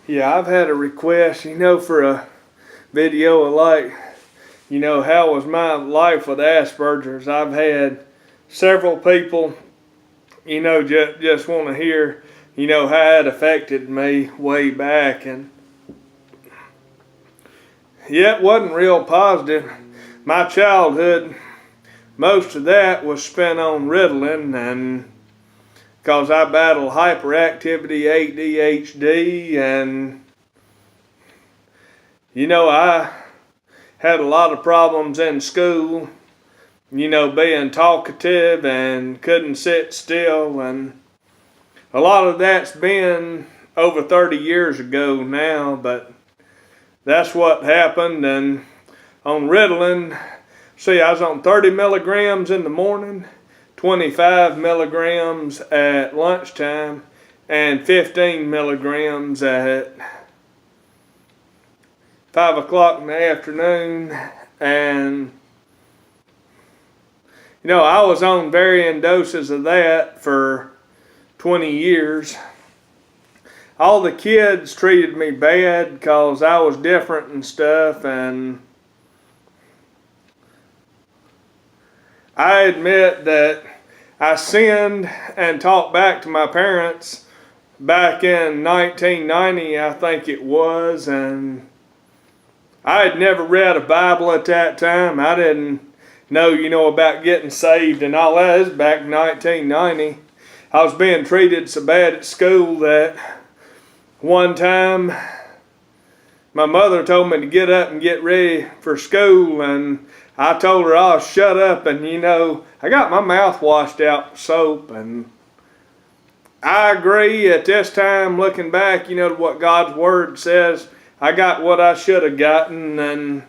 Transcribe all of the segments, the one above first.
Yeah, I've had a request, for a video of how was my life with aspergers. I've had several people, just want to hear, how it affected me way back. And yeah, it wasn't real positive. My childhood, most of that was spent on RITALIN, and because I battle hyperactivity, ADHD, and I had a lot of problems in school, being talkative and couldn't sit still, and a lot of that's been over 30 years ago now, but that's what happened. And on RITALIN, I was on 30 milligrams in the morning, 25 milligrams at lunchtime, and 15 milligrams at 5 o'clock in the afternoon. And I was on varying doses of that for 20 years. All the kids treated me bad because I was different and stuff, and I admit that I sinned and talked back to my parents back in 1990, I think it was, and I had never read a Bible at that time. I didn't know, about getting saved and all that. It was back in 1990. I was being treated so bad at school that one time my mother told me to get up and get ready for school, and I told her I'll shut up, and I got my mouth washed out with soap. And I agree at this time, looking back, to what God's Word says, I got what I should have gotten, and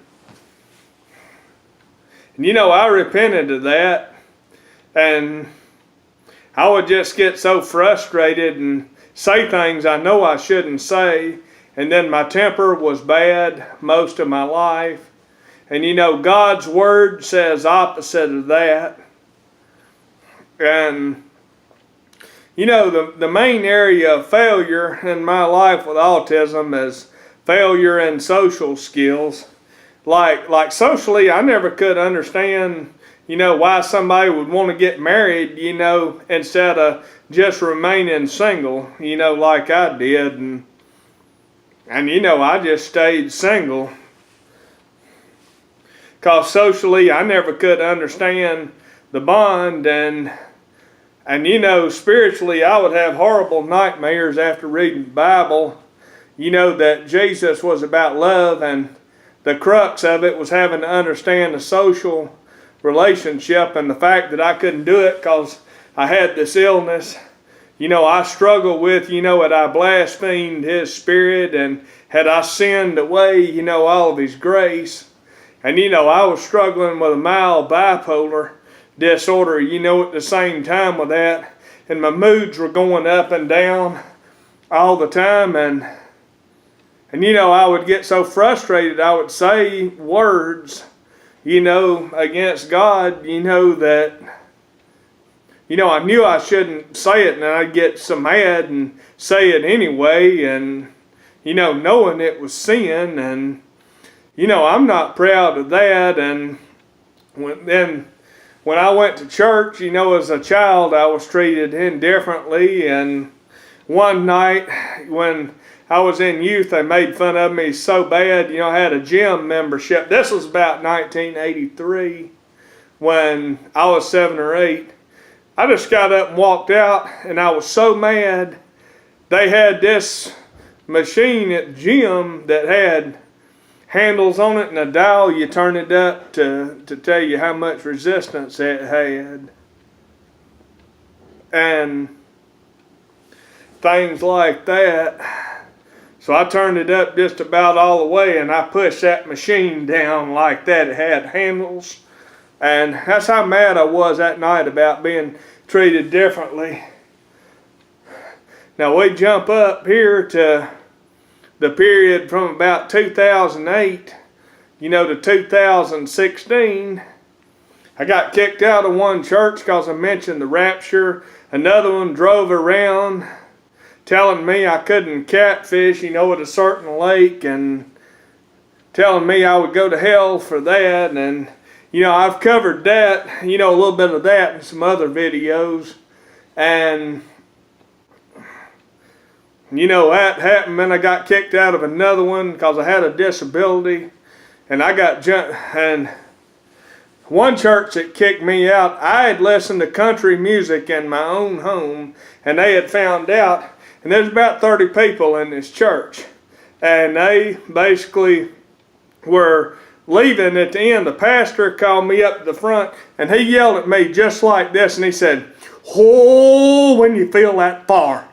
I repented of that, and I would just get so frustrated and say things I know I shouldn't say, and then my temper was bad most of my life. And God's Word says opposite of that. And the main area of failure in my life with autism is failure in social skills. Like socially, I never could understand, why somebody would want to get married, instead of just remaining single, like I did. And I just stayed single. Because socially, I never could understand the bond, and spiritually, I would have horrible nightmares after reading the Bible, that Jesus was about love, and the crux of it was having to understand the social relationship, and the fact that I couldn't do it because I had this illness. I struggled with, had I blasphemed His Spirit, and had I sinned away, all of His grace. And I was struggling with a mild bipolar disorder, at the same time with that. And my moods were going up and down all the time. And I would get so frustrated, I would say words, against God, that, I knew I shouldn't say it, and I'd get so mad and say it anyway. And, knowing it was sin, and I'm not proud of that. And when I went to church, as a child, I was treated indifferently. And one night when I was in youth, they made fun of me so bad. I had a gym membership. This was about 1983 when I was 7 or 8. I just got up and walked out, and I was so mad. They had this machine at the gym that had handles on it and a dial. You turn it up to tell you how much resistance it had, and things like that. So I turned it up just about all the way, and I pushed that machine down like that. It had handles, and that's how mad I was that night about being treated differently. Now we jump up here to the period from about 2008, to 2016. I got kicked out of one church because I mentioned the rapture. Another one drove around telling me I couldn't catfish, at a certain lake, and telling me I would go to hell for that. And, I've covered that, a little bit of that in some other videos. And, that happened, and I got kicked out of another one because I had a disability. And and one church that kicked me out, I had listened to country music in my own home, and they had found out, and there's about 30 people in this church. And they basically were leaving at the end. The pastor called me up to the front, and he yelled at me just like this, and he said, "Oh, when you feel that far,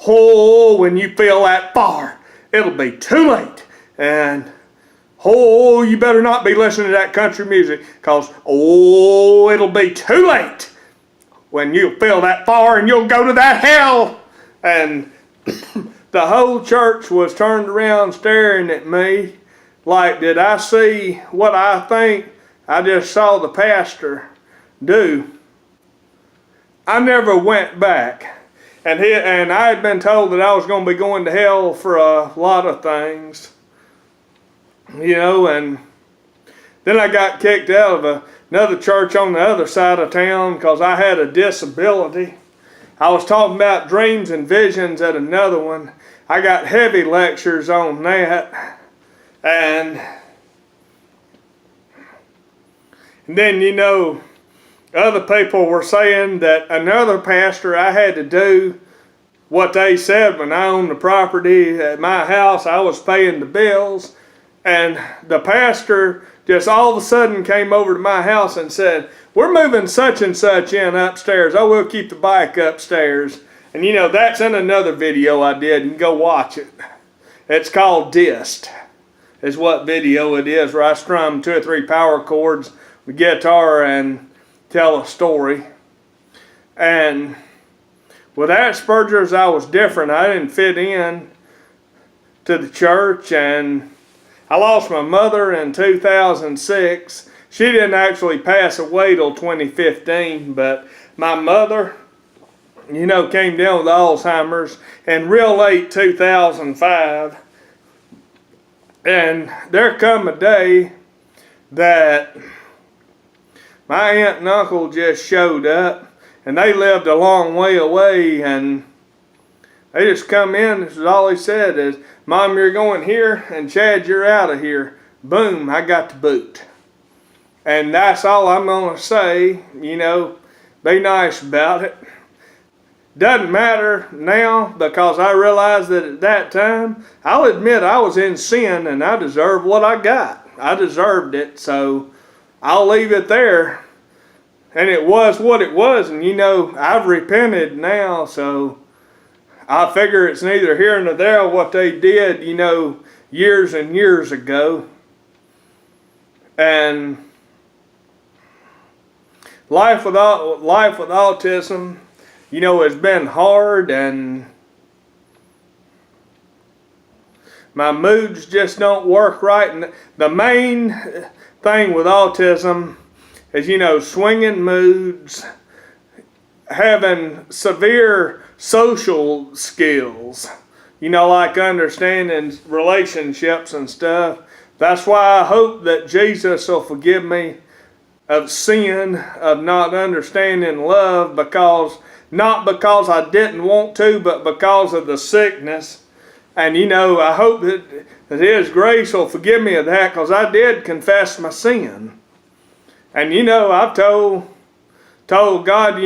oh, when you feel that far, it'll be too late. And oh, you better not be listening to that country music, because oh, it'll be too late when you feel that far and you'll go to that hell." And the whole church was turned around staring at me like, did I see what I think I just saw the pastor do? I never went back. And I had been told that I was going to be going to hell for a lot of things. And then I got kicked out of another church on the other side of town because I had a disability. I was talking about dreams and visions at another one. I got heavy lectures on that. And then, other people were saying that another pastor, I had to do what they said when I owned the property at my house. I was paying the bills. And the pastor just all of a sudden came over to my house and said, "We're moving such and such in upstairs. Oh, we'll keep the bike upstairs." And that's in another video I did. You can go watch it. It's called Dist, is what video it is, where I strum 2 or 3 power chords with guitar and tell a story. And with Asperger's, I was different. I didn't fit in to the church, and I lost my mother in 2006. She didn't actually pass away till 2015, but my mother, came down with Alzheimer's in real late 2005. And there come a day that my aunt and uncle just showed up, and they lived a long way away, and they just come in. This is all he said is, "Mom, you're going here, and Chad, you're out of here." Boom, I got the boot. And that's all I'm going to say. Be nice about it. Doesn't matter now, because I realized that at that time, I'll admit I was in sin and I deserved what I got. I deserved it, so I'll leave it there. And it was what it was, and I've repented now, so I figure it's neither here nor there what they did, years and years ago. And life with autism, has been hard, and my moods just don't work right. And the main thing with autism is, swinging moods, having severe social skills, like understanding relationships and stuff. That's why I hope that Jesus will forgive me of sin, of not understanding love, not because I didn't want to, but because of the sickness. And I hope that His grace will forgive me of that, because I did confess my sin. And I've told God,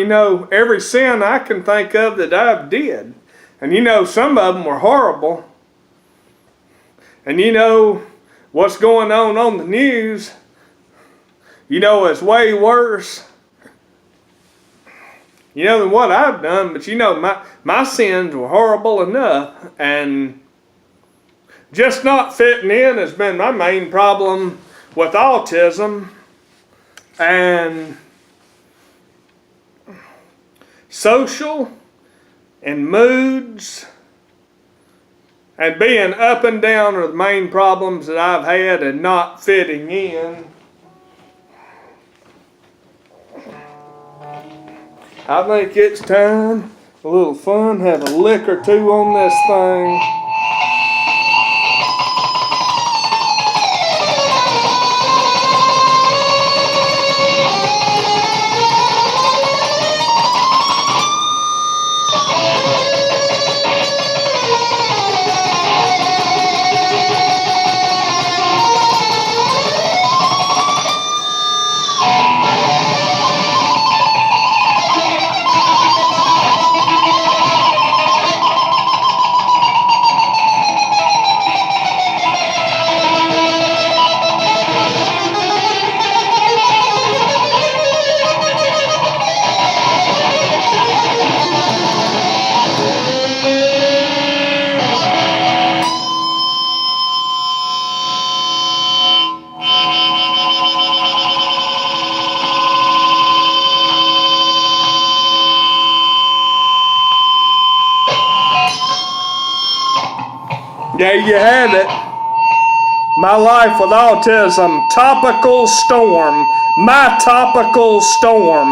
every sin I can think of that I've did. And some of them were horrible. And what's going on the news, is way worse, than what I've done. But my sins were horrible enough. And just not fitting in has been my main problem with autism. And social and moods and being up and down are the main problems that I've had, and not fitting in. I think it's time a little fun, have a lick or two on this thing. There you have it. My life with autism. Topical storm. My topical storm.